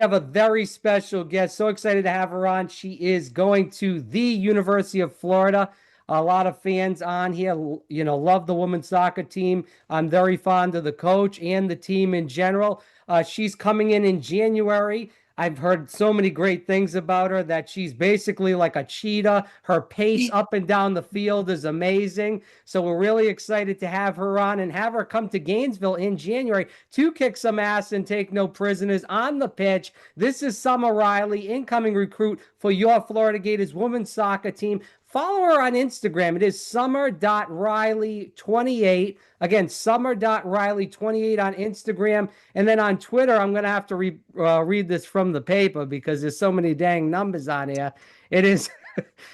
Have a very special guest. So excited to have her on. She is going to the University of Florida. A lot of fans on here, love the women's soccer team. I'm very fond of the coach and the team in general. She's coming in January. I've heard so many great things about her that she's basically like a cheetah. Her pace up and down the field is amazing. So we're really excited to have her on and have her come to Gainesville in January to kick some ass and take no prisoners on the pitch. This is Summer Riley, incoming recruit for your Florida Gators women's soccer team. Follow her on Instagram. It is summer.riley28. Again, summer.riley28 on Instagram. And then on Twitter, I'm going to have to read this from the paper because there's so many dang numbers on here. It is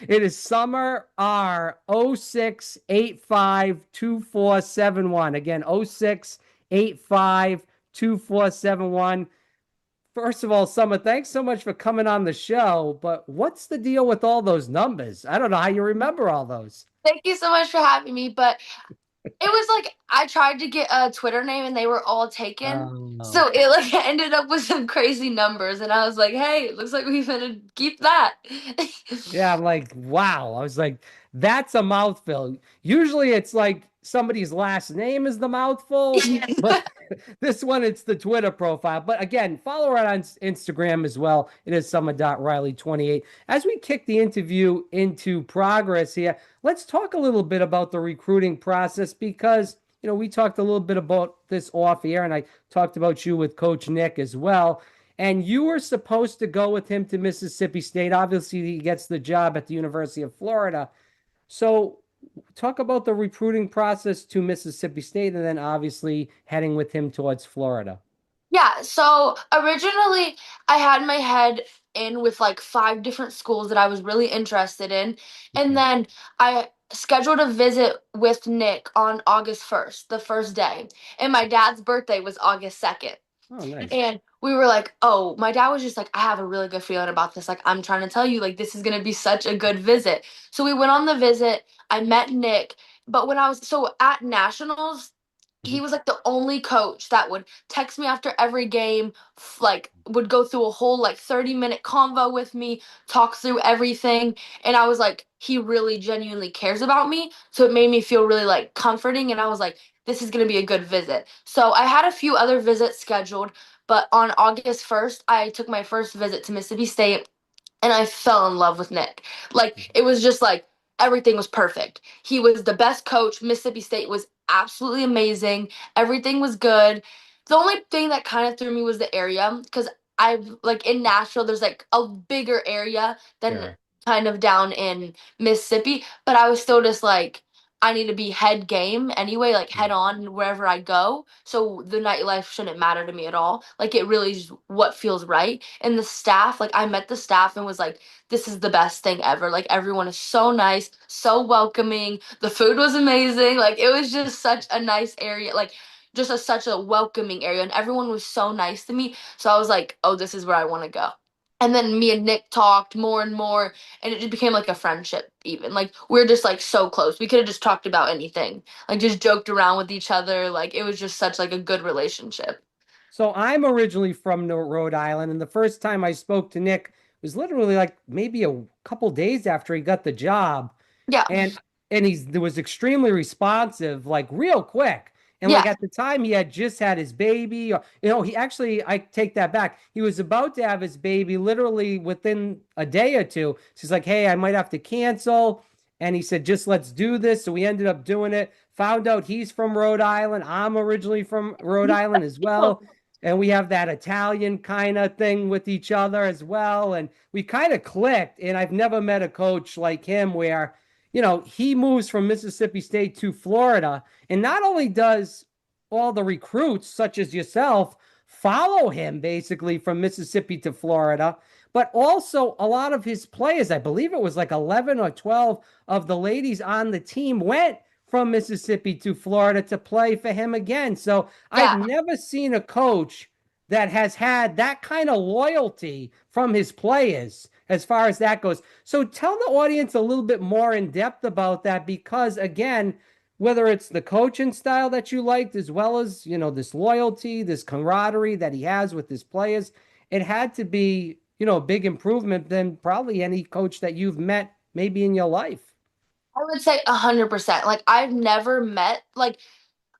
it is Summer R 06852471. Again, 06852471. First of all, Summer, thanks so much for coming on the show. But what's the deal with all those numbers? I don't know how you remember all those. Thank you so much for having me. But it was like I tried to get a Twitter name and they were all taken. Oh, So it like ended up with some crazy numbers and I was like, hey, it looks like we're gonna keep that. yeah. I'm like, wow. I was like, that's a mouthful. Usually it's like somebody's last name is the mouthful, but this one, it's the Twitter profile. But again, follow her on Instagram as well. It is summer.riley28. As we kick the interview into progress here, let's talk a little bit about the recruiting process because, we talked a little bit about this off air and I talked about you with Coach Nick as well. And you were supposed to go with him to Mississippi State. Obviously, he gets the job at the University of Florida. So, talk about the recruiting process to Mississippi State and then obviously heading with him towards Florida. Yeah, so originally I had my head in with like five different schools that I was really interested in. And Okay. then I scheduled a visit with Nick on August 1st, the first day. And my dad's birthday was August 2nd. Oh, nice. And we were like, oh, my dad was just like, I have a really good feeling about this. Like, I'm trying to tell you, like, this is going to be such a good visit. So we went on the visit. I met Nick. But when I was so at Nationals, he Mhm. was like the only coach that would text me after every game, like, would go through a whole like 30-minute convo with me, talk through everything. And I was like, he really genuinely cares about me. So it made me feel really like comforting. And I was like, this is going to be a good visit. So I had a few other visits scheduled, but on August 1st, I took my first visit to Mississippi State and I fell in love with Nick. Like, it was just like everything was perfect. He was the best coach. Mississippi State was absolutely amazing. Everything was good. The only thing that kind of threw me was the area because I've like in Nashville, there's like a bigger area than Sure. kind of down in Mississippi, but I was still just like, I need to be head game anyway, like head on wherever I go. So the nightlife shouldn't matter to me at all. Like it really is what feels right. And the staff, like I met the staff and was like, this is the best thing ever. Like everyone is so nice, so welcoming. The food was amazing. Like it was just such a nice area. Like just such a welcoming area. And everyone was so nice to me. So I was like, oh, this is where I want to go. And then me and Nick talked more and more, and it just became like a friendship, even. Like, we're just like so close. We could have just talked about anything, like, just joked around with each other. Like, it was just such like a good relationship. So I'm originally from Rhode Island, and the first time I spoke to Nick was literally like maybe a couple days after he got the job, Yeah. and he was extremely responsive, like real quick. And like Yeah. at the time, he had just had his baby, or he actually, I take that back. He was about to have his baby literally within a day or two. So he's like, "Hey, I might have to cancel," and he said, "Just let's do this." So we ended up doing it. Found out he's from Rhode Island. I'm originally from Rhode Island as well, and we have that Italian kind of thing with each other as well. And we kind of clicked. And I've never met a coach like him where, he moves from Mississippi State to Florida. And not only does all the recruits, such as yourself, follow him basically from Mississippi to Florida, but also a lot of his players, I believe it was like 11 or 12 of the ladies on the team went from Mississippi to Florida to play for him again. So I've Yeah. never seen a coach that has had that kind of loyalty from his players as far as that goes. So tell the audience a little bit more in depth about that because again, whether it's the coaching style that you liked as well as, this loyalty, this camaraderie that he has with his players, it had to be, a big improvement than probably any coach that you've met maybe in your life. I would say 100%. Like I've never met like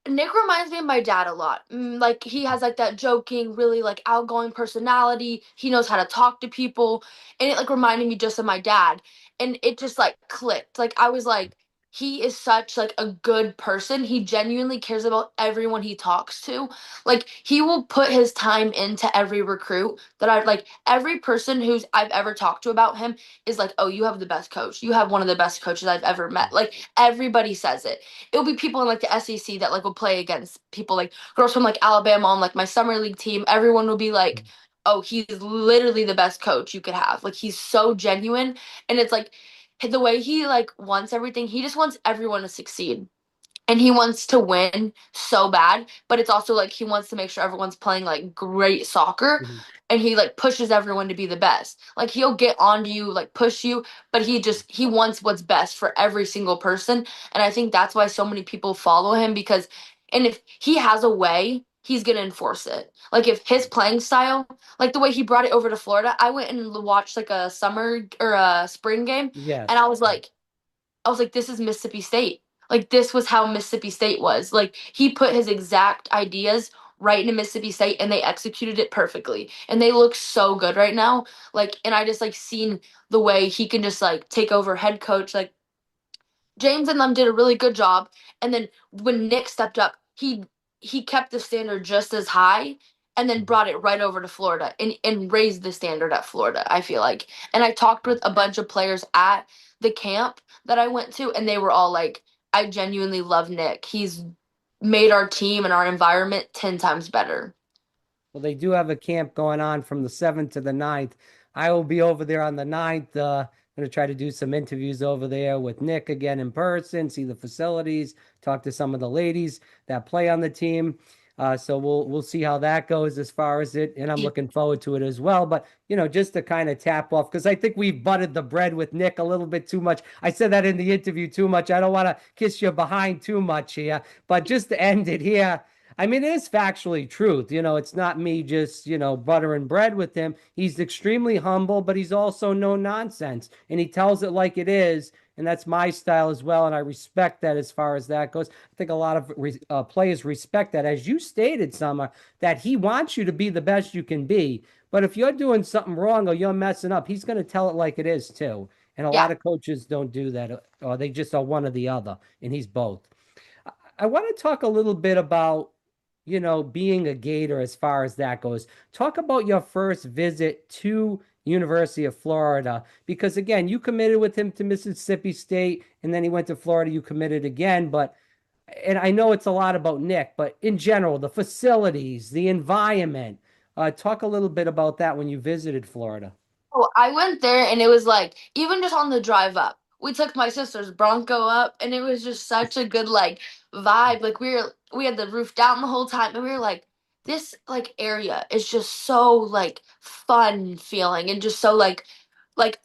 Nick reminds me of my dad a lot. Like he has like that joking, really like outgoing personality. He knows how to talk to people, and it like reminded me just of my dad. And it just like clicked. Like I was like, he is such like a good person. He genuinely cares about everyone he talks to. Like he will put his time into every recruit that I've like every person who's I've ever talked to about him is like, "Oh, you have the best coach. You have one of the best coaches I've ever met." Like everybody says it. It'll be people in like the SEC that like will play against people like girls from like Alabama on like my summer league team. Everyone will be like, "Oh, he's literally the best coach you could have." Like he's so genuine, and it's like the way he like wants everything. He just wants everyone to succeed. And he wants to win so bad, but it's also like he wants to make sure everyone's playing like great soccer, Mhm. and he like pushes everyone to be the best. Like he'll get onto you, like push you, but he wants what's best for every single person. And I think that's why so many people follow him because and if he has a way, he's going to enforce it. Like if his playing style, like the way he brought it over to Florida, I went and watched like a summer or a spring game, and Yes. I was like, this is Mississippi State. Like this was how Mississippi State was. Like he put his exact ideas right into Mississippi State and they executed it perfectly. And they look so good right now. Like and I just like seen the way he can just like take over head coach. Like James and them did a really good job. And then when Nick stepped up, he kept the standard just as high and then brought it right over to Florida and raised the standard at Florida, I feel like. And I talked with a bunch of players at the camp that I went to, and they were all like, I genuinely love Nick. He's made our team and our environment 10 times better. Well, they do have a camp going on from the 7th to the 9th. I will be over there on the 9th. Going to try to do some interviews over there with Nick again in person, see the facilities, talk to some of the ladies that play on the team. So we'll see how that goes as far as it, and I'm looking forward to it as well. But just to kind of tap off, because I think we've butted the bread with Nick a little bit too much. I said that in the interview too much. I don't want to kiss you behind too much here, but just to end it here. I mean, it is factually truth. It's not me just, buttering bread with him. He's extremely humble, but he's also no nonsense. And he tells it like it is. And that's my style as well. And I respect that as far as that goes. I think a lot of players respect that. As you stated, Summer, that he wants you to be the best you can be. But if you're doing something wrong or you're messing up, he's going to tell it like it is, too. And a Yeah. lot of coaches don't do that, or they just are one or the other. And he's both. I want to talk a little bit about, being a Gator as far as that goes. Talk about your first visit to University of Florida, because again, you committed with him to Mississippi State, and then he went to Florida, you committed again, but and I know it's a lot about Nick, but in general, the facilities, the environment, talk a little bit about that when you visited Florida. Oh, I went there and it was like even just on the drive up, we took my sister's Bronco up and it was just such a good like vibe. Like we had the roof down the whole time and we were like this like area is just so like fun feeling and just so like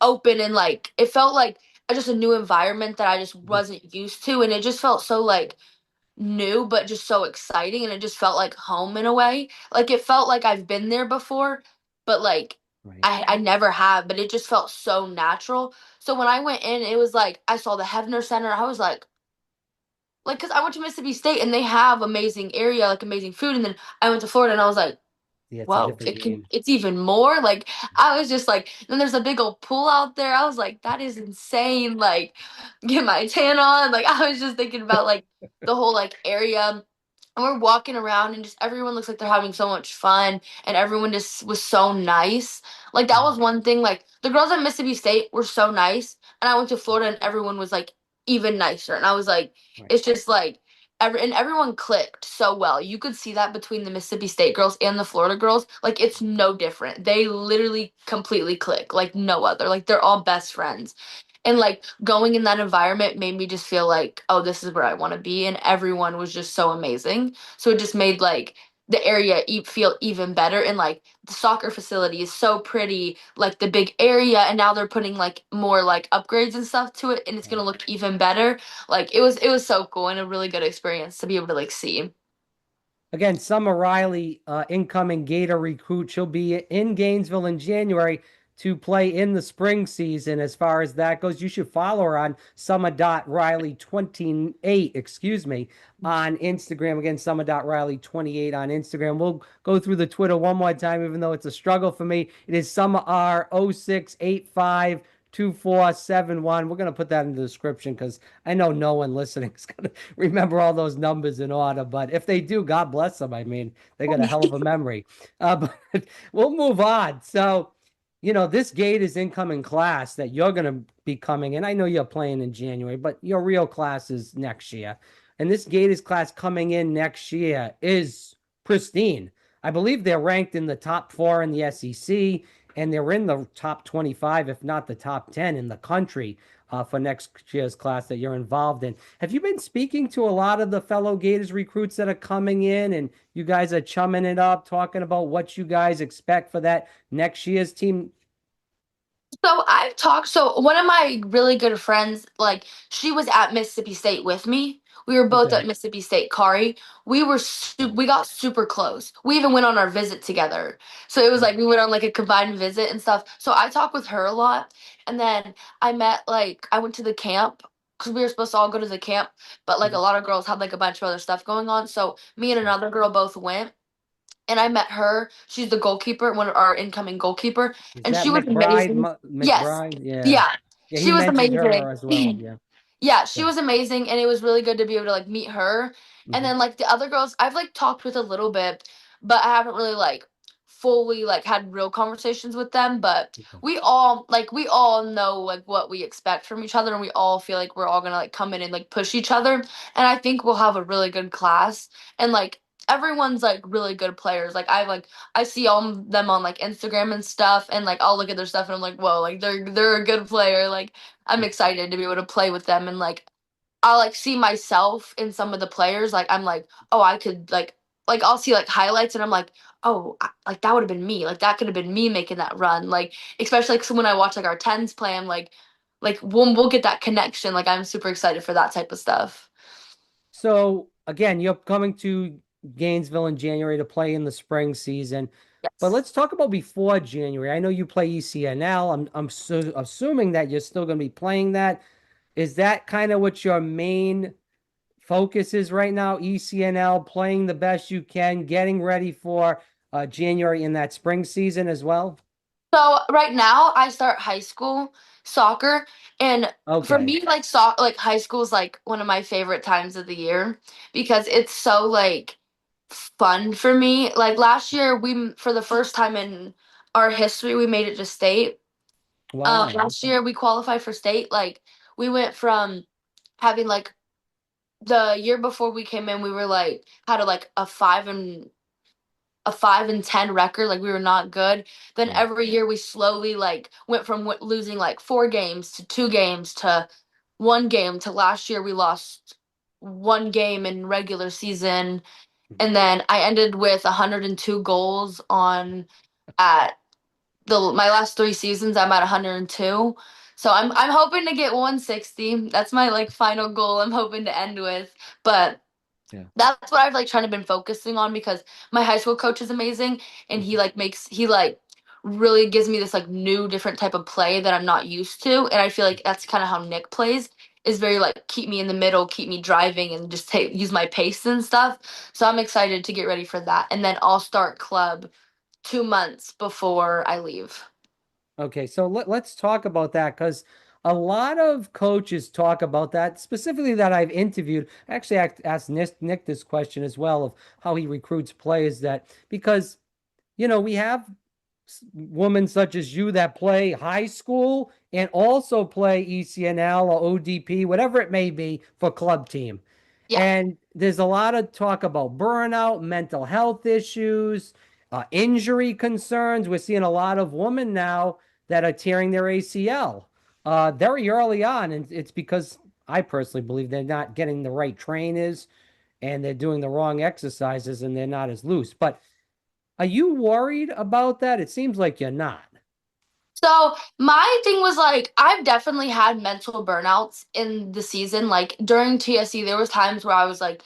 open and like it felt like just a new environment that I just wasn't used to and it just felt so like new but just so exciting and it just felt like home in a way. Like it felt like I've been there before, but like Right. I never have, but it just felt so natural. So when I went in, it was like I saw the Hefner Center. I was like, because I went to Mississippi State and they have amazing area, like amazing food. And then I went to Florida and I was like, Yeah, it's a whoa, different game. it's even more. Like I was just like, then there's a big old pool out there. I was like, that is insane. Like, get my tan on. Like I was just thinking about like the whole like area. And we're walking around and just everyone looks like they're having so much fun and everyone just was so nice. Like that was one thing. Like the girls at Mississippi State were so nice. And I went to Florida and everyone was like even nicer. And I was like, Right. it's just like and everyone clicked so well. You could see that between the Mississippi State girls and the Florida girls. Like it's no different. They literally completely click like no other. Like they're all best friends. And like going in that environment made me just feel like, oh, this is where I want to be. And everyone was just so amazing. So it just made like the area feel even better. And like the soccer facility is so pretty, like the big area. And now they're putting like more like upgrades and stuff to it. And it's going to Right. look even better. Like it was so cool and a really good experience to be able to like see. Again, Summer Riley, incoming Gator recruit. She'll be in Gainesville in January to play in the spring season. As far as that goes, you should follow her on Summer.Riley28, excuse me, on Instagram. Again, Summer.Riley28 on Instagram. We'll go through the Twitter one more time, even though it's a struggle for me. It is Summer R0685. 2471. We're going to put that in the description because I know no one listening is going to remember all those numbers in order. But if they do, God bless them. I mean, they got a hell of a memory. But we'll move on. So, this Gators incoming class that you're going to be coming in. I know you're playing in January, but your real class is next year. And this Gators class coming in next year is pristine. I believe they're ranked in the top four in the SEC, and they're in the top 25, if not the top 10 in the country for next year's class that you're involved in. Have you been speaking to a lot of the fellow Gators recruits that are coming in and you guys are chumming it up, talking about what you guys expect for that next year's team? So I've talked. So one of my really good friends, like she was at Mississippi State with me. We were both Okay. at Mississippi State, Kari. We got super close. We even went on our visit together. So it was like we went on like a combined visit and stuff. So I talked with her a lot, and then I went to the camp because we were supposed to all go to the camp, but like a lot of girls had like a bunch of other stuff going on. So me and another girl both went, and I met her. She's the goalkeeper, one of our incoming goalkeeper, Is and that she was McBride? amazing. Yes. McBride? Yeah. Yeah. Yeah, he She was mentioned amazing. her as well. Yeah. Yeah, she Yeah. was amazing, and it was really good to be able to like meet her. And Mhm. then like the other girls I've like talked with a little bit, but I haven't really like fully like had real conversations with them. But Okay. we all know like what we expect from each other, and we all feel like we're all gonna like come in and like push each other. And I think we'll have a really good class. And like everyone's like really good players. I see all of them on like Instagram and stuff, and like I'll look at their stuff and I'm like, whoa, like they're a good player. Like I'm excited to be able to play with them, and like I'll like see myself in some of the players. Like I'm like, oh, I could like I'll see like highlights and I'm like, oh, like that would have been me. Like that could have been me making that run. Like especially like so when I watch like our tens play, I'm like we'll get that connection. Like I'm super excited for that type of stuff. So again, you're coming to Gainesville in January to play in the spring season. But Yes. let's talk about before January. I know you play ECNL. I'm so assuming that you're still going to be playing that. Is that kind of what your main focus is right now? ECNL, playing the best you can, getting ready for January in that spring season as well? So right now I start high school soccer, and for Okay. me like high school is like one of my favorite times of the year because it's so like fun for me. Like last year for the first time in our history we made it to state. Wow. Last year we qualified for state. Like we went from having like the year before we came in we were like had a 5-10 record. Like we were not good. Then Yeah. every year we slowly like went from losing like 4 games to 2 games to 1 game to last year we lost 1 game in regular season. And then I ended with 102 goals on at the my last 3 seasons. I'm at 102. So I'm hoping to get 160. That's my like final goal I'm hoping to end with. But Yeah. that's what I've like trying to been focusing on because my high school coach is amazing, and Mhm. he like really gives me this like new different type of play that I'm not used to, and I feel like that's kind of how Nick plays, is very like keep me in the middle, keep me driving, and just take use my pace and stuff. So I'm excited to get ready for that, and then I'll start club 2 months before I leave. Okay, so let's talk about that because a lot of coaches talk about that, specifically that I've interviewed. I actually asked Nick this question as well of how he recruits players that because we have women such as you that play high school and also play ECNL or ODP, whatever it may be, for club team. Yeah. And there's a lot of talk about burnout, mental health issues, injury concerns. We're seeing a lot of women now that are tearing their ACL very early on. And it's because I personally believe they're not getting the right trainers and they're doing the wrong exercises and they're not as loose. But are you worried about that? It seems like you're not. So my thing was like I've definitely had mental burnouts in the season. Like during TSC, there was times where I was like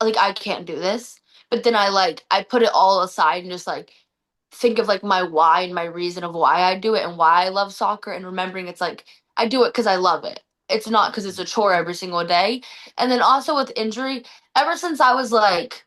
I can't do this but then I put it all aside and just like think of like my why and my reason of why I do it and why I love soccer, and remembering it's like I do it because I love it. It's not because it's a chore every single day. And then also with injury, ever since I was like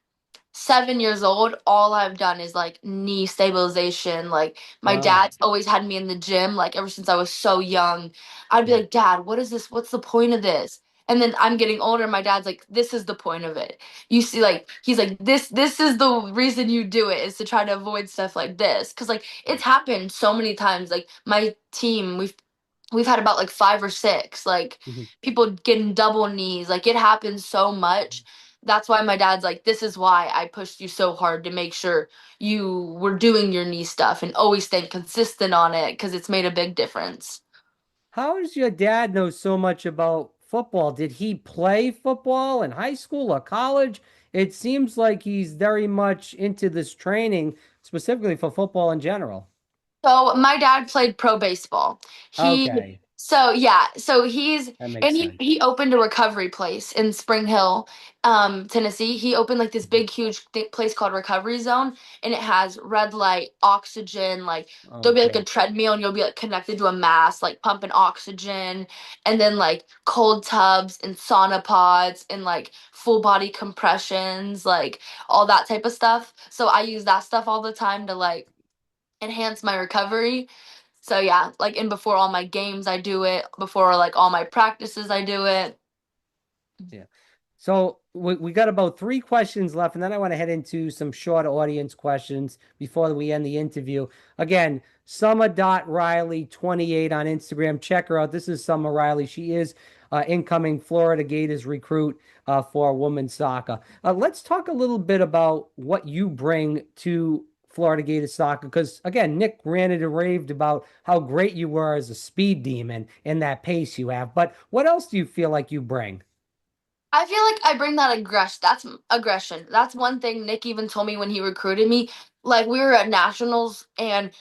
7 years old, all I've done is like knee stabilization. Like my Wow. dad's always had me in the gym, like ever since I was so young. I'd be Yeah. like, Dad, what is this? What's the point of this? And then I'm getting older, and my dad's like, this is the point of it. You see, like, he's like, this is the reason you do it, is to try to avoid stuff like this. Cause like it's happened so many times. Like my team, we've had about like five or six, like Mhm. people getting double knees. Like it happens so much. That's why my dad's like, this is why I pushed you so hard to make sure you were doing your knee stuff and always staying consistent on it because it's made a big difference. How does your dad know so much about football? Did he play football in high school or college? It seems like he's very much into this training, specifically for football in general. So my dad played pro baseball. He Okay, so yeah, so he's that makes and sense. he opened a recovery place in Spring Hill, Tennessee. He opened like this Mhm. big huge place called Recovery Zone, and it has red light, oxygen, like Oh, there'll be like a cool. treadmill and you'll be like connected to a mast, like pumping oxygen, and then like cold tubs and sauna pods and like full body compressions, like all that type of stuff. So I use that stuff all the time to like enhance my recovery. So yeah, like in before all my games I do it, before like all my practices I do it. Yeah. So we got about three questions left, and then I want to head into some short audience questions before we end the interview. Again, Summer.Riley28 on Instagram. Check her out. This is Summer Riley. She is incoming Florida Gators recruit for women's soccer. Let's talk a little bit about what you bring to Florida Gators soccer, because again, Nick ranted and raved about how great you were as a speed demon and that pace you have. But what else do you feel like you bring? I feel like I bring that aggression. That's aggression. That's one thing Nick even told me when he recruited me. Like we were at nationals and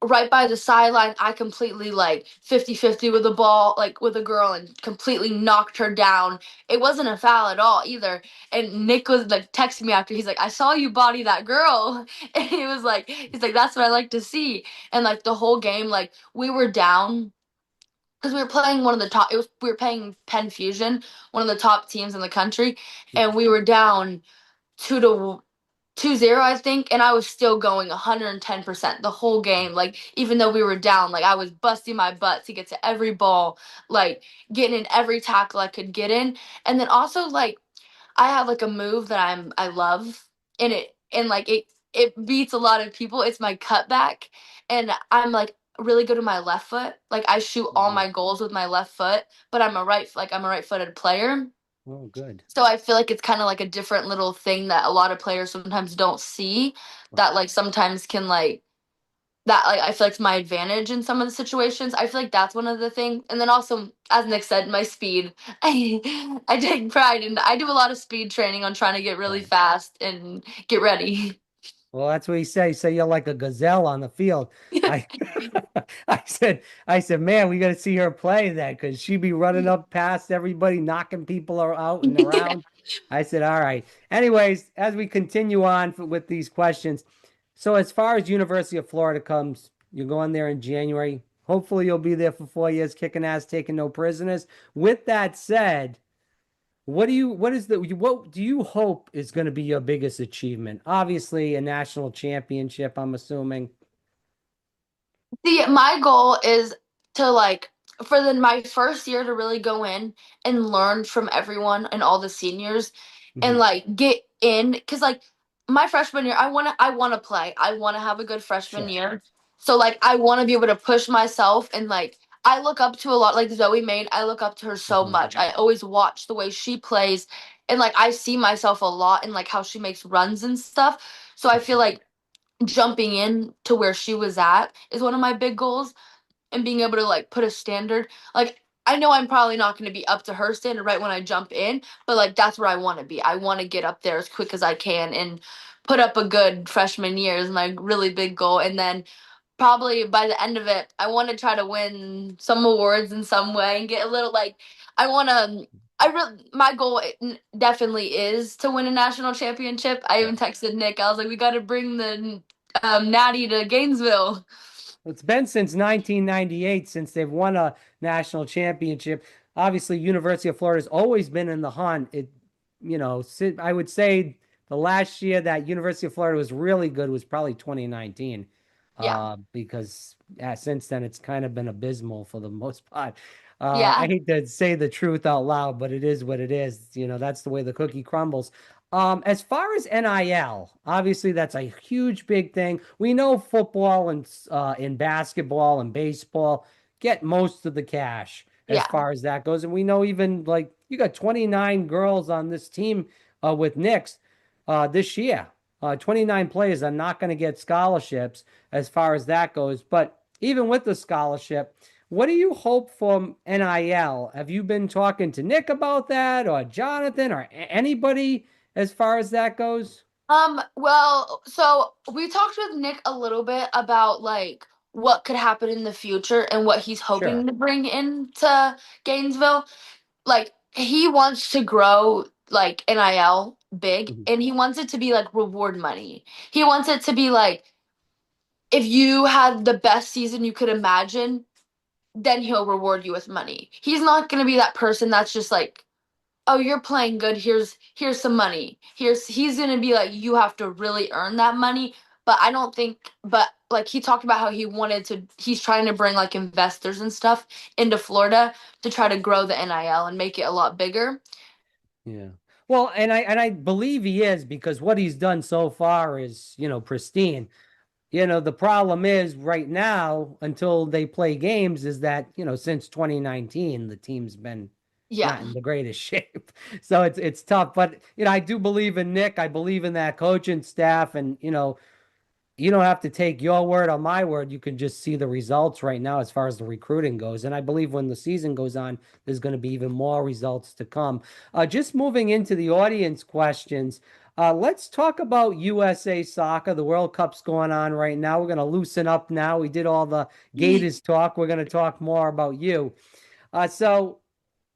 right by the sideline, I completely like 50-50 with the ball, like with a girl and completely knocked her down. It wasn't a foul at all either. And Nick was like texting me after. He's like, I saw you body that girl. And he was like, he's like, that's what I like to see. And like the whole game, like we were down because we were playing one of the top. It was we were playing Penn Fusion, one of the top teams in the country, and we were down 2-0, I think, and I was still going 110% the whole game. Like even though we were down, like I was busting my butt to get to every ball, like getting in every tackle I could get in, and then also like I have like a move that I love, and it beats a lot of people. It's my cutback, and I'm like really good with my left foot. Like I shoot all Mhm. my goals with my left foot, but I'm a right-footed player. Oh, good. So I feel like it's kind of like a different little thing that a lot of players sometimes don't see, that like sometimes can like that like I feel like it's my advantage in some of the situations. I feel like that's one of the things. And then also, as Nick said, my speed. I take pride and I do a lot of speed training on trying to get really Right. fast and get ready. Well, that's what he say. Say you're like a gazelle on the field. I, I said, man, we got to see her play that because she be running up past everybody, knocking people out and around. I said, all right. Anyways, as we continue on with these questions, so as far as University of Florida comes, you're going there in January. Hopefully, you'll be there for 4 years, kicking ass, taking no prisoners. With that said, what do you hope is going to be your biggest achievement? Obviously, a national championship, I'm assuming. See, my goal is to like for my first year to really go in and learn from everyone and all the seniors and Mhm. like get in because like my freshman year I want to play. I want to have a good freshman Sure. year. So like I want to be able to push myself and like I look up to a lot like Zoe Main. I look up to her so Mhm. much. I always watch the way she plays and like I see myself a lot in like how she makes runs and stuff. So I feel Mhm. like jumping in to where she was at is one of my big goals, and being able to like put a standard. Like I know I'm probably not going to be up to her standard right when I jump in, but like that's where I want to be. I want to get up there as quick as I can and put up a good freshman year is my really big goal. And then probably by the end of it, I want to try to win some awards in some way and get a little like I want to. My goal definitely is to win a national championship. I Yeah. even texted Nick. I was like, we got to bring the Natty to Gainesville. It's been since 1998 since they've won a national championship. Obviously, University of Florida's always been in the hunt. I would say the last year that University of Florida was really good was probably 2019, Yeah, because since then it's kind of been abysmal for the most part. I yeah, hate to say the truth out loud, but it is what it is. That's the way the cookie crumbles. As far as NIL, obviously that's a huge big thing. We know football and in basketball and baseball get most of the cash as yeah. far as that goes. And we know even like you got 29 girls on this team with Knicks this year. 29 players are not going to get scholarships as far as that goes. But even with the scholarship, what do you hope from NIL? Have you been talking to Nick about that or Jonathan or anybody as far as that goes? Well, so we talked with Nick a little bit about like what could happen in the future and what he's hoping Sure. to bring into Gainesville. Like he wants to grow like NIL big Mhm. and he wants it to be like reward money. He wants it to be like if you had the best season you could imagine, then he'll reward you with money. He's not going to be that person that's just like, "Oh, you're playing good. Here's some money." He's going to be like, "You have to really earn that money." But I don't think but like he talked about how he's trying to bring like investors and stuff into Florida to try to grow the NIL and make it a lot bigger. Yeah. Well, and I believe he is because what he's done so far is, pristine. The problem is right now, until they play games, is that, since 2019, the team's been Yeah. not in the greatest shape. So it's tough. But, I do believe in Nick. I believe in that coaching staff. And, you don't have to take your word on my word. You can just see the results right now as far as the recruiting goes. And I believe when the season goes on, there's going to be even more results to come. Just moving into the audience questions, let's talk about USA soccer. The World Cup's going on right now. We're going to loosen up now. We did all the Gators talk. We're going to talk more about you. So,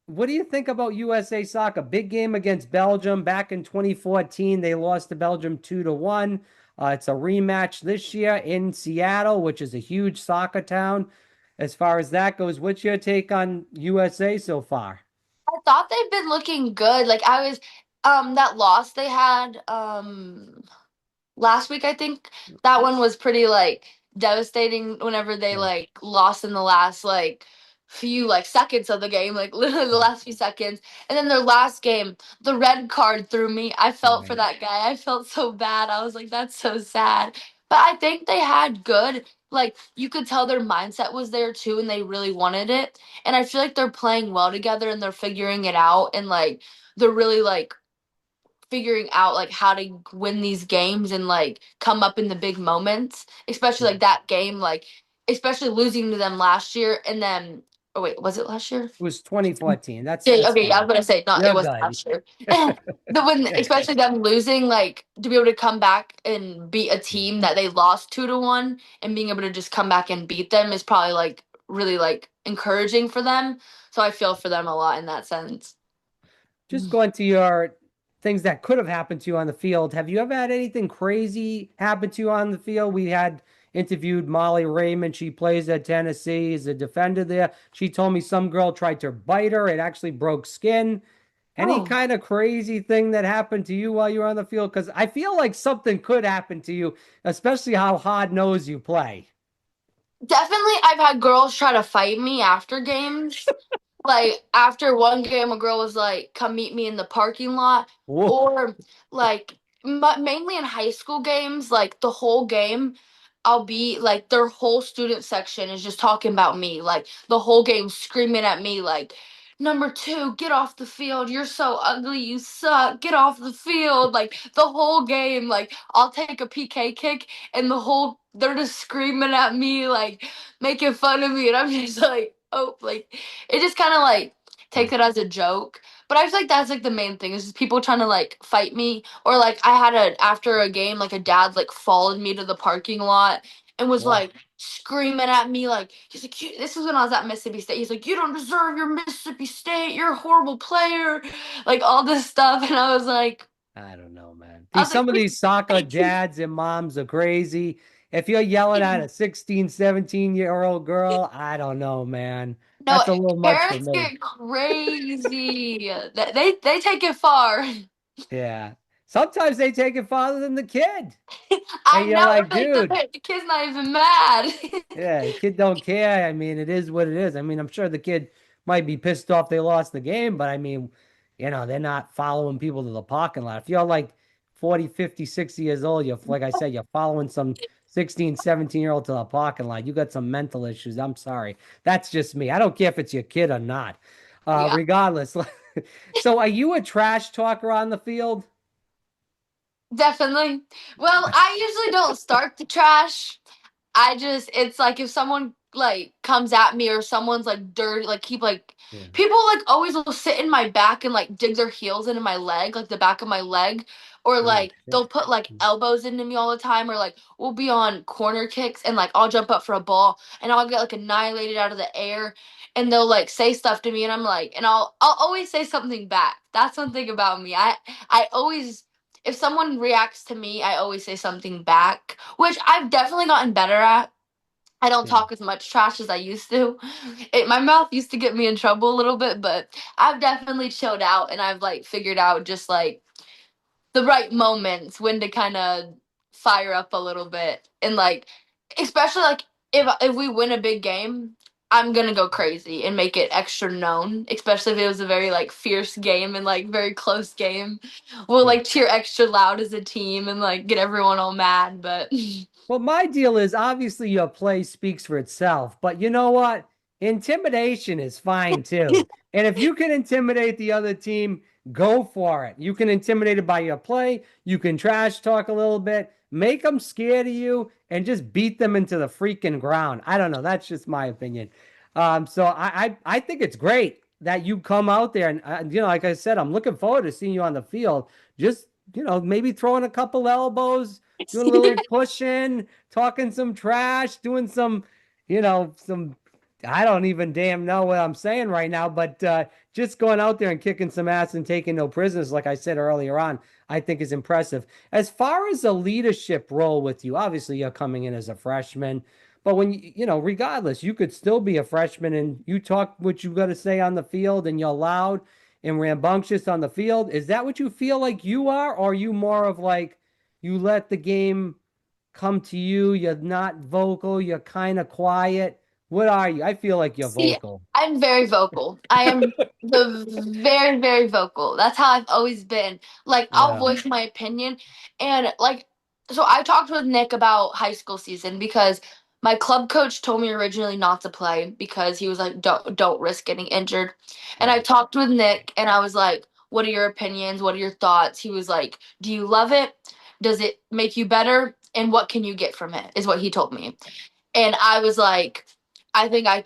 what do you think about USA soccer? Big game against Belgium back in 2014. They lost to Belgium 2-1. It's a rematch this year in Seattle, which is a huge soccer town. As far as that goes, what's your take on USA so far? I thought they've been looking good. Like I was that loss they had last week, I think that one was pretty like devastating whenever they Yeah. like lost in the last like few like seconds of the game, like literally the Right. last few seconds. And then their last game, the red card threw me. I felt for Right. that guy. I felt so bad. I was like, that's so sad. But I think they had good, like you could tell their mindset was there too and they really wanted it. And I feel like they're playing well together and they're figuring it out and like they're really like figuring out like how to win these games and like come up in the big moments, especially Yeah. like that game, like especially losing to them last year and then oh wait, was it last year? It was 2014. Yeah, That's okay, yeah, I fine. was gonna say not it You're was good. last year. The when especially them losing, like to be able to come back and beat a team that they lost 2-1 and being able to just come back and beat them is probably like really like encouraging for them. So I feel for them a lot in that sense. Just going to your things that could have happened to you on the field. Have you ever had anything crazy happen to you on the field? We had interviewed Molly Raymond. She plays at Tennessee, is a defender there. She told me some girl tried to bite her. It actually broke skin. Any Oh. kind of crazy thing that happened to you while you were on the field? Because I feel like something could happen to you, especially how hard nosed you play. Definitely I've had girls try to fight me after games. Like after one game, a girl was like, "Come meet me in the parking lot," Whoa. or like mainly in high school games, like the whole game, I'll be like their whole student section is just talking about me, like the whole game screaming at me, like. Number two, get off the field. You're so ugly. You suck. Get off the field. Like the whole game, like I'll take a PK kick and they're just screaming at me, like making fun of me. And I'm just like, oh, like it just kind of like Yeah. takes it as a joke. But I feel like that's like the main thing is just people trying to like fight me or like I had a after a game like a dad like followed me to the parking lot and was like Wow. screaming at me like he's like this was when I was at Mississippi State. He's like, you don't deserve your Mississippi State. You're a horrible player, like all this stuff. And I don't know, man. I These was like, some of these soccer dads and moms are crazy. If you're yelling at a 16, 17-year-old girl, I don't know, man. no, That's a little much for parents me. get crazy. They take it far. Yeah. Sometimes they take it farther than the kid. And I you're know, like, like dude, the kid's not even mad. yeah, the kid don't care. I mean, it is what it is. I mean, I'm sure the kid might be pissed off they lost the game, but I mean, they're not following people to the parking lot. If you're like 40, 50, 60 years old, you're like I said, you're following some 16, 17-year-old to the parking lot. You got some mental issues. I'm sorry. That's just me. I don't care if it's your kid or not. Yeah, Regardless. So are you a trash talker on the field? definitely. Well, I usually don't start the trash. It's like if someone like comes at me or someone's like dirty, like keep like Yeah. people like always will sit in my back and like dig their heels into my leg, like the back of my leg, or Oh, like shit. they'll put like elbows into me all the time, or like we'll be on corner kicks and like I'll jump up for a ball and I'll get like annihilated out of the air and they'll like say stuff to me and I'm like and I'll always say something back. That's one thing about me. I always if someone reacts to me, I always say something back, which I've definitely gotten better at. I don't Yeah. talk as much trash as I used to. My mouth used to get me in trouble a little bit, but I've definitely chilled out and I've like figured out just like the right moments when to kind of fire up a little bit and like especially like if we win a big game, I'm gonna go crazy and make it extra known, especially if it was a very like fierce game and like very close game. We'll Yeah. like cheer extra loud as a team and like get everyone all mad, but Well, my deal is obviously your play speaks for itself, but you know what? Intimidation is fine too. And if you can intimidate the other team, go for it. You can intimidate it by your play. You can trash talk a little bit, make them scared of you, and just beat them into the freaking ground. I don't know. That's just my opinion. So I think it's great that you come out there and like I said, I'm looking forward to seeing you on the field. Just maybe throwing a couple elbows, doing a little pushing, talking some trash, doing some, I don't even damn know what I'm saying right now, but just going out there and kicking some ass and taking no prisoners, like I said earlier on, I think is impressive. As far as a leadership role with you, obviously you're coming in as a freshman, but when regardless, you could still be a freshman and you talk what you got to say on the field and you're loud and rambunctious on the field. Is that what you feel like you are, or are you more of like you let the game come to you. You're not vocal. You're kind of quiet. What are you? I feel like you're see, vocal. I'm very vocal. I am the very, very vocal. That's how I've always been. Like, I'll Yeah. voice my opinion. And, like, so I talked with Nick about high school season because my club coach told me originally not to play because he was like, don't risk getting injured. And I Yeah. talked with Nick and I was like, what are your opinions? What are your thoughts? He was like, do you love it? Does it make you better? And what can you get from it? Is what he told me. And I was like, I think I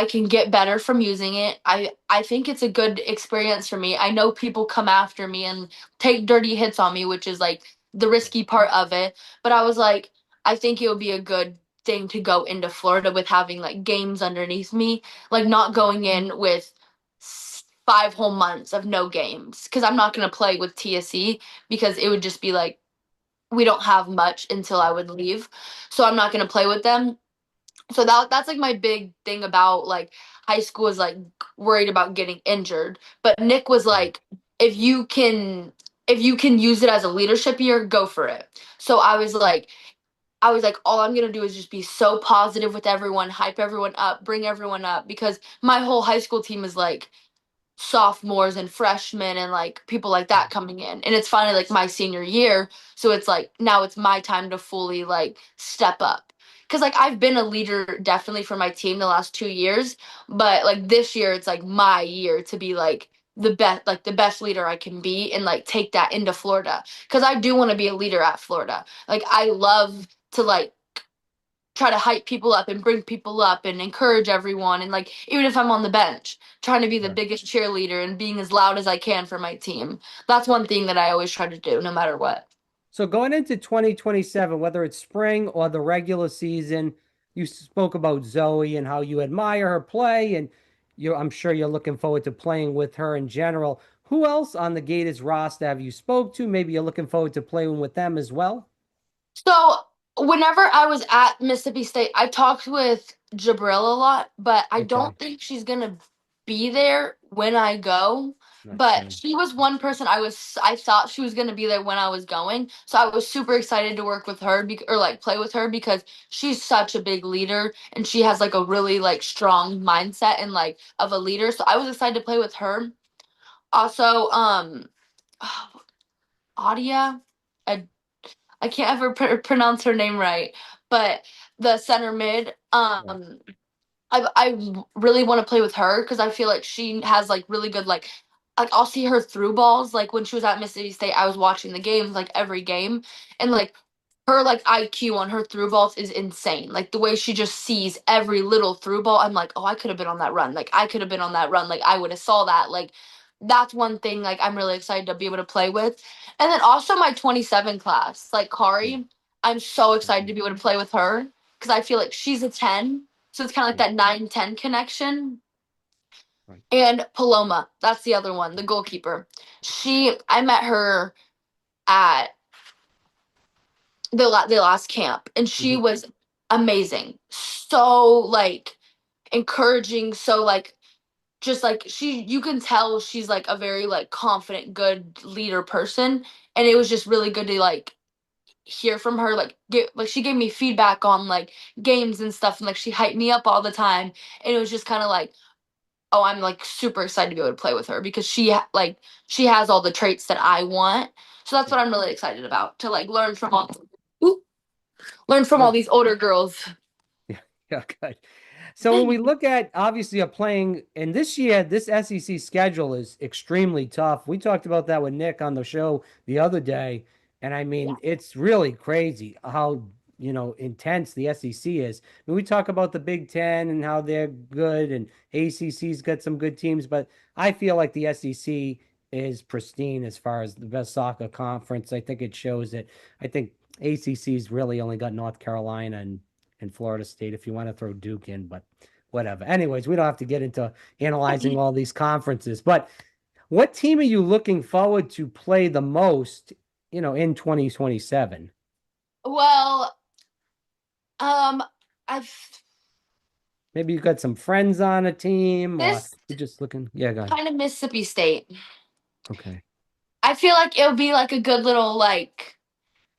can get better from using it. I think it's a good experience for me. I know people come after me and take dirty hits on me, which is like the risky part of it. But I was like, I think it would be a good thing to go into Florida with having like games underneath me, like not going in with 5 whole months of no games because I'm not going to play with TSC because it would just be like we don't have much until I would leave. So I'm not going to play with them. So that's like my big thing about like high school is like worried about getting injured. But Nick was like if you can use it as a leadership year, go for it. So I was like all I'm going to do is just be so positive with everyone, hype everyone up, bring everyone up because my whole high school team is like sophomores and freshmen and like people like that coming in. And it's finally like my senior year. So it's like now it's my time to fully like step up. Cause like I've been a leader definitely for my team the last 2 years, but like this year it's like my year to be the best leader I can be and like take that into Florida. Cause I do want to be a leader at Florida. Like I love to like try to hype people up and bring people up and encourage everyone and like even if I'm on the bench trying to be the Right. biggest cheerleader and being as loud as I can for my team. That's one thing that I always try to do no matter what. So going into 2027, whether it's spring or the regular season, you spoke about Zoe and how you admire her play, and I'm sure you're looking forward to playing with her in general. Who else on the Gators roster have you spoke to? Maybe you're looking forward to playing with them as well. So whenever I was at Mississippi State, I talked with Jabril a lot, but I Okay, don't think she's gonna be there when I go. not But sure. she was one person I thought she was gonna be there when I was going, so I was super excited to work with her or like play with her because she's such a big leader and she has like a really like strong mindset and like of a leader. So I was excited to play with her. Also, Adia. I can't ever pronounce her name right, but the center mid. Right. I really want to play with her because I feel like she has like really good like I'll see her through balls like when she was at Mississippi State. I was watching the games like every game, and like her like IQ on her through balls is insane. Like the way she just sees every little through ball, I'm like, oh, I could have been on that run. Like I could have been on that run. Like I would have saw that. Like that's one thing like I'm really excited to be able to play with. And then also my 27 class, like Yeah. Kari, I'm so excited Okay. to be able to play with her because I feel like she's a 10. So it's kind of like Yeah. that 9-10 connection. Right. And Paloma, that's the other one, the goalkeeper. I met her at the last camp and she Mhm. was amazing, so like encouraging, so like just like you can tell she's like a very like confident good leader person, and it was just really good to like hear from her, like get like she gave me feedback on like games and stuff, and like she hyped me up all the time, and it was just kind of like, oh, I'm like super excited to be able to play with her because like she has all the traits that I want, so that's Yeah. what I'm really excited about, to like Ooh, learn from all Well, these older girls. yeah, yeah, good. So when we look at obviously a playing, and this year, this SEC schedule is extremely tough. We talked about that with Nick on the show the other day, and I Yeah. mean, it's really crazy how, intense the SEC is. I mean, we talk about the Big Ten and how they're good, and ACC's got some good teams, but I feel like the SEC is pristine as far as the best soccer conference. I think it shows it. I think ACC's really only got North Carolina and Florida State if you want to throw Duke in, but whatever. Anyways, we don't have to get into analyzing all these conferences. But what team are you looking forward to play the most, in 2027? Well, um, I've Maybe you got some friends on a team or this you're just looking. Yeah, go ahead. kind of Mississippi State. Okay. I feel like it'll be like a good little like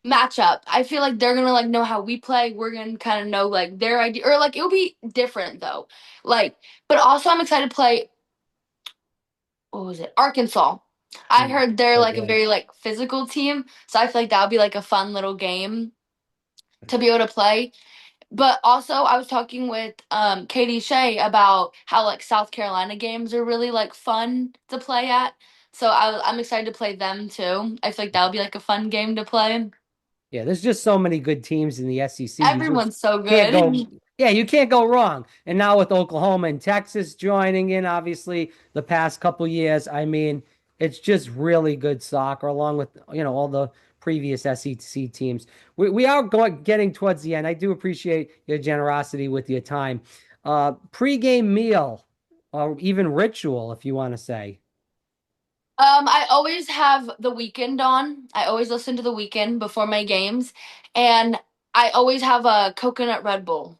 matchup. I feel like they're gonna like know how we play. We're gonna kind of know like their idea, or like it'll be different though. Like, but also I'm excited to play. What was it? Arkansas. I Mm. heard they're Oh, like a good. very like physical team, so I feel like that would be like a fun little game to be able to play. But also, I was talking with Katie Shea about how like South Carolina games are really like fun to play at. So I'm excited to play them too. I feel like that would be like a fun game to play. Yeah, there's just so many good teams in the SEC. You just Everyone's so can't go. good. Yeah, you can't go wrong. And now with Oklahoma and Texas joining in, obviously, the past couple years, I mean, it's just really good soccer, along with, all the previous SEC teams. We are getting towards the end. I do appreciate your generosity with your time. Pre-game meal or even ritual, if you want to say. I always have the weekend on. I always listen to the weekend before my games, and I always have a coconut Red Bull.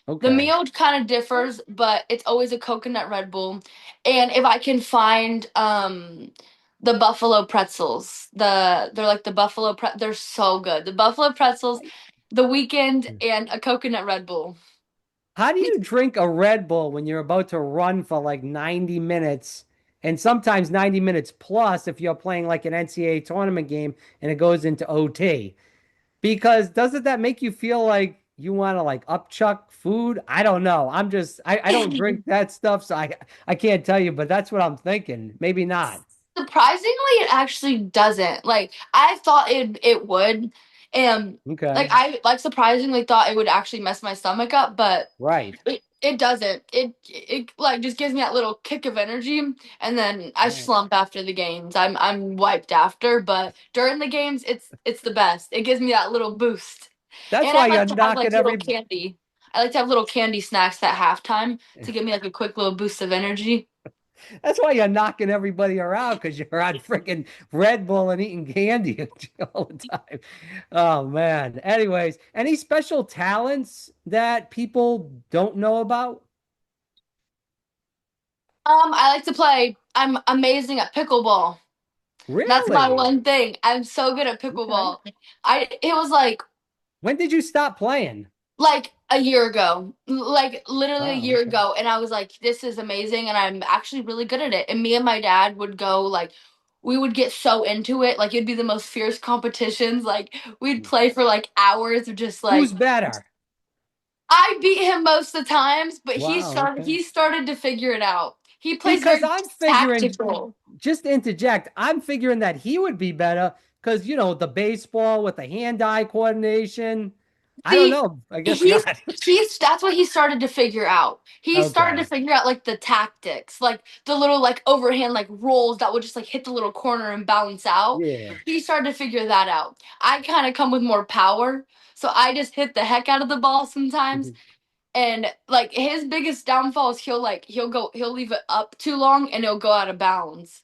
The Okay. meal kind of differs, but it's always a coconut Red Bull. And if I can find the buffalo pretzels, they're like the they're so good. The buffalo pretzels, the weekend, and a coconut Red Bull. How do you drink a Red Bull when you're about to run for like 90 minutes and sometimes 90 minutes plus if you're playing like an NCAA tournament game and it goes into OT? Because doesn't that make you feel like you want to like upchuck food? I don't know. I don't drink that stuff, so I can't tell you, but that's what I'm thinking. Maybe not. Surprisingly, it actually doesn't. Like I thought it would, and like Okay. I like surprisingly thought it would actually mess my stomach up, but Right. it doesn't. It like just gives me that little kick of energy, and then I All right. slump after the games. I'm wiped after, but during the games, it's the best. It gives me that little boost, That's and I why you're like to have like knocking little every candy. I like to have little candy snacks at halftime to give me like a quick little boost of energy. That's why you're knocking everybody around because you're on freaking Red Bull and eating candy all the time. Oh man. Anyways, any special talents that people don't know about? I like to play. I'm amazing at pickleball. That's my Really? one thing. I'm so good at Okay. pickleball. It was When did you stop playing? like a year ago. Like literally a Wow, year okay. ago and I was like this is amazing and I'm actually really good at it. And me and my dad would go like we would get so into it. Like it'd be the most fierce competitions. Like we'd play for like hours of just Who's like better? I beat him most of the times, but Wow, okay. he started to figure it out. He plays Because very I'm figuring, tactical. just to interject, I'm figuring that he would be better because, the baseball with the hand-eye coordination. I don't See, know. I guess he's not. he's that's what he started to figure out. He started to Okay. figure out like the tactics, like the little like overhand like rolls that would just like hit the little corner and bounce out. Yeah. He started to figure that out. I kind of come with more power, so I just hit the heck out of the ball sometimes. And like his biggest downfall is he'll leave it up too long and it'll go out of bounds.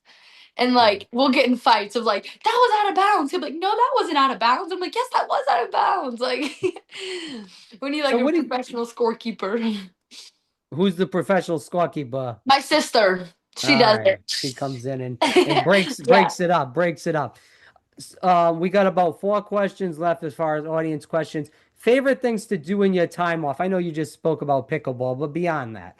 And Yeah. like we'll get in fights of like that was out of bounds. He'll be like, no, that wasn't out of bounds. I'm like, yes, that was out of bounds. Like we need So like a what do you, professional scorekeeper. who's the professional scorekeeper? My sister, All she does right. it. She comes in and breaks Yeah. breaks it up, breaks it up. We got about four questions left as far as audience questions. Favorite things to do in your time off? I know you just spoke about pickleball, but beyond that.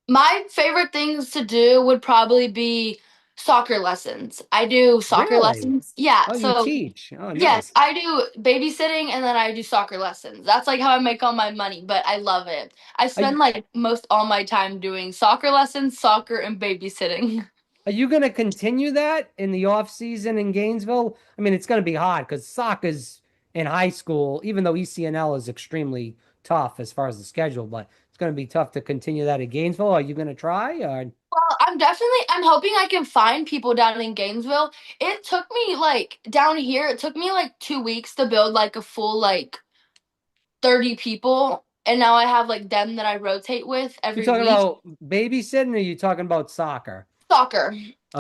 My favorite things to do would probably be soccer lessons. I do soccer Really? lessons. Yeah. Oh, you So teach. Oh, yes, nice. I do babysitting and then I do soccer lessons. That's like how I make all my money, but I love it. I Are spend you, like most all my time doing soccer lessons, soccer, and babysitting. are you going to continue that in the off season in Gainesville? I mean, it's going to be hard because soccer's in high school, even though ECNL is extremely tough as far as the schedule, but it's going to be tough to continue that at Gainesville. Are you going to try? Or Well, I'm hoping I can find people down in Gainesville. It took me like down here, it took me like 2 weeks to build like a full like 30 people. And now I have like them that I rotate with you every talking week. about babysitting or you talking about soccer? Soccer.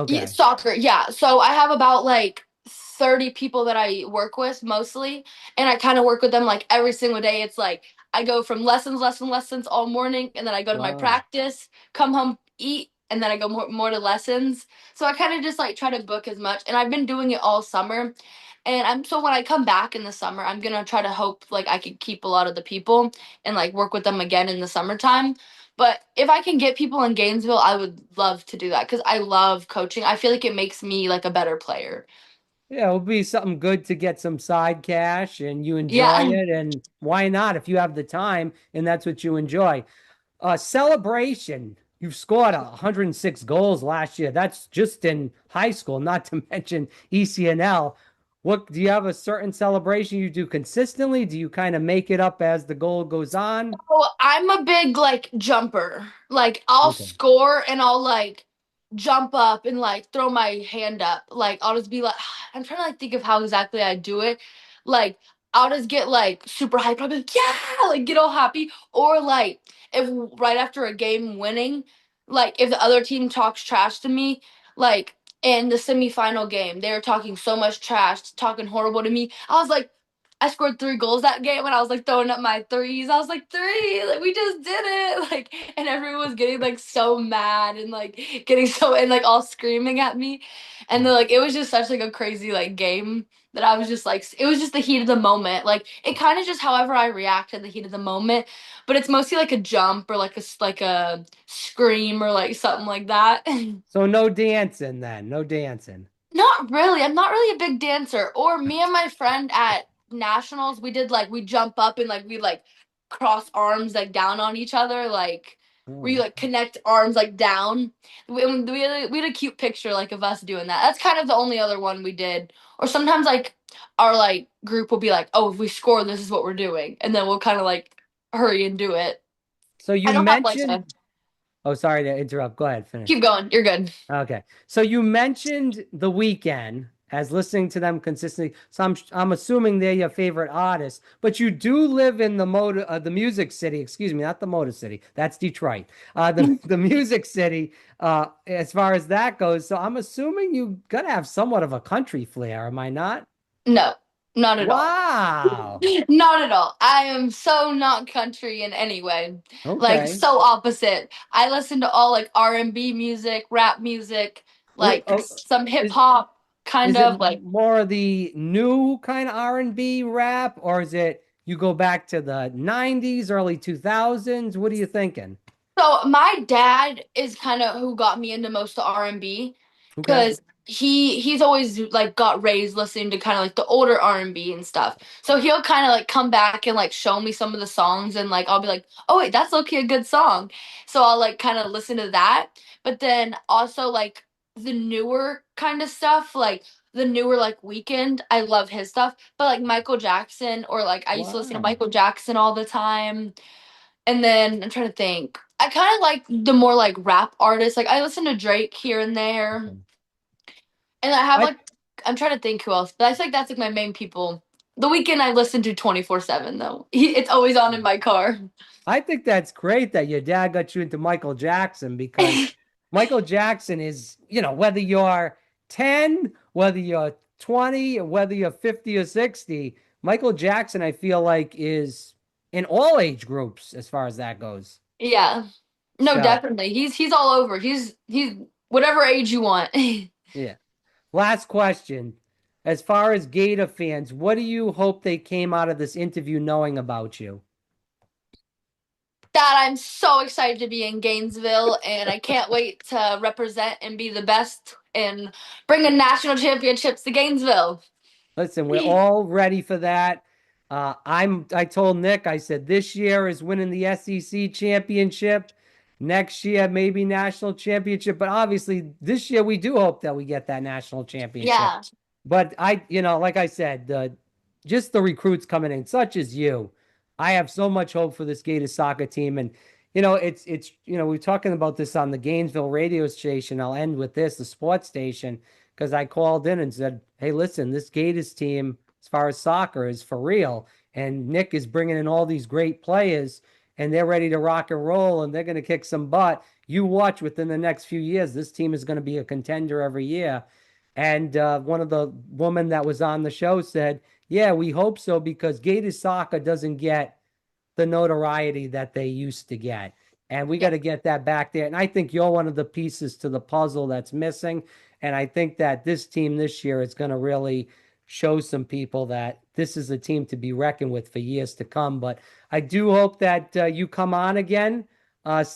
Yeah, Okay. soccer. Yeah. So I have about like 30 people that I work with mostly, and I kind of work with them like every single day. It's like I go from lessons all morning, and then I go to my Wow. practice, come home, eat, and then I go more to lessons. So I kind of just like try to book as much, and I've been doing it all summer. And I'm so when I come back in the summer, I'm gonna try to hope like I could keep a lot of the people and like work with them again in the summertime. But if I can get people in Gainesville, I would love to do that because I love coaching. I feel like it makes me like a better player. Yeah, it would be something good to get some side cash and you enjoy Yeah. it. And why not if you have the time and that's what you enjoy? Celebration. You've scored 106 goals last year. That's just in high school, not to mention ECNL. What do you have a certain celebration you do consistently? Do you kind of make it up as the goal goes on? Oh, I'm a big like jumper. Like I'll Okay. score and I'll like jump up and like throw my hand up. Like I'll just be like I'm trying to like think of how exactly I do it. Like I'll just get like super hyped. I'll be like, yeah, like get all happy. Or like if right after a game winning, like if the other team talks trash to me, like in the semifinal game, they were talking so much trash, talking horrible to me. I was like, I scored 3 goals that game and I was like throwing up my threes. I was like, three, like we just did it. Like, and everyone was getting like so mad and like getting so and like all screaming at me. And then like it was just such like a crazy like game that I was just like it was just the heat of the moment. Like it kind of just however I react in the heat of the moment, but it's mostly like a jump or like a scream or like something like that. So no dancing then. No dancing. Not really. I'm not really a big dancer. Or me and my friend at nationals, we did like we jump up and like we like cross arms like down on each other, like we Oh. like connect arms like down. We had a cute picture like of us doing that. That's kind of the only other one we did. Or sometimes like our like group will be like, oh, if we score, this is what we're doing, and then we'll kind of like hurry and do it. So I you don't have like mentioned, a oh, sorry to interrupt. Go ahead, finish. keep going. You're good. Okay. So you mentioned the weekend as listening to them consistently. So I'm assuming they're your favorite artist, but you do live in the music city, excuse me, not the Motor City. That's Detroit. The music city, as far as that goes. So I'm assuming you gotta have somewhat of a country flair, am I not? No, not at all. Wow. Not at all. I am so not country in any way. Like Okay. so opposite. I listen to all like R&B music, rap music, What like some hip is hop kind is it of like. more of the new kind of R&B rap, or is it you go back to the 90s, early 2000s? What are you thinking? So my dad is kind of who got me into most of R&B Okay. because he's always like got raised listening to kind of like the older R&B and stuff. So he'll kind of like come back and like show me some of the songs and like I'll be like, "Oh wait, that's okay a good song." So I'll like kind of listen to that. But then also like the newer kind of stuff, like the newer like Weekend, I love his stuff. But like Michael Jackson or like I used to listen to Wow. Michael Jackson all the time. And then I'm trying to think. I kind of like the more like rap artists. Like I listen to Drake here and there. Okay. And I have I like I'm trying to think who else. But I think that's like my main people. The Weekend I listen to 24/7 though. It's always on in my car. I think that's great that your dad got you into Michael Jackson because Michael Jackson is, whether you're 10, whether you're 20, or whether you're 50 or 60, Michael Jackson, I feel like, is in all age groups as far as that goes. Yeah. No, So, definitely. He's all over. He's whatever age you want. yeah. Last question. As far as Gator fans, what do you hope they came out of this interview knowing about you? That I'm so excited to be in Gainesville and I can't wait to represent and be the best and bring a national championships to Gainesville. Listen, we're all ready for that. I told Nick, I said this year is winning the SEC championship. Next year, maybe national championship. But obviously, this year we do hope that we get that national championship. Yeah. But like I said, just the recruits coming in, such as you. I have so much hope for this Gators soccer team. And we're talking about this on the Gainesville radio station. I'll end with this, the sports station, because I called in and said, "Hey, listen, this Gators team, as far as soccer, is for real, and Nick is bringing in all these great players, and they're ready to rock and roll, and they're going to kick some butt. You watch within the next few years, this team is going to be a contender every year." And one of the women that was on the show said, "Yeah, we hope so because Gators soccer doesn't get the notoriety that they used to get. And we got Yeah. to get that back there. And I think you're one of the pieces to the puzzle that's missing. And I think that this team this year is going to really show some people that this is a team to be reckoned with for years to come. But I do hope that you come on again,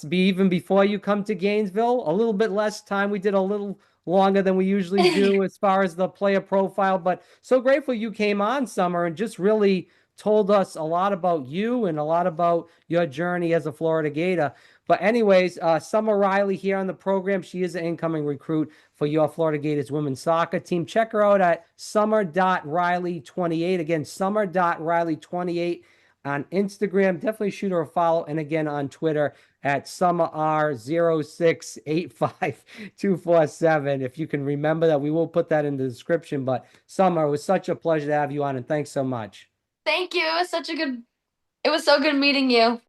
be even before you come to Gainesville. A little bit less time. We did a little longer than we usually do as far as the player profile. But so grateful you came on, Summer, and just really told us a lot about you and a lot about your journey as a Florida Gator. But anyways, Summer Riley here on the program. She is an incoming recruit for your Florida Gators women's soccer team. Check her out at summer.riley28. Again, summer.riley28 on Instagram. Definitely shoot her a follow. And again, on Twitter at SummerR0685247. If you can remember that, we will put that in the description. But Summer, it was such a pleasure to have you on, and thanks so much. Thank you. It was so good meeting you.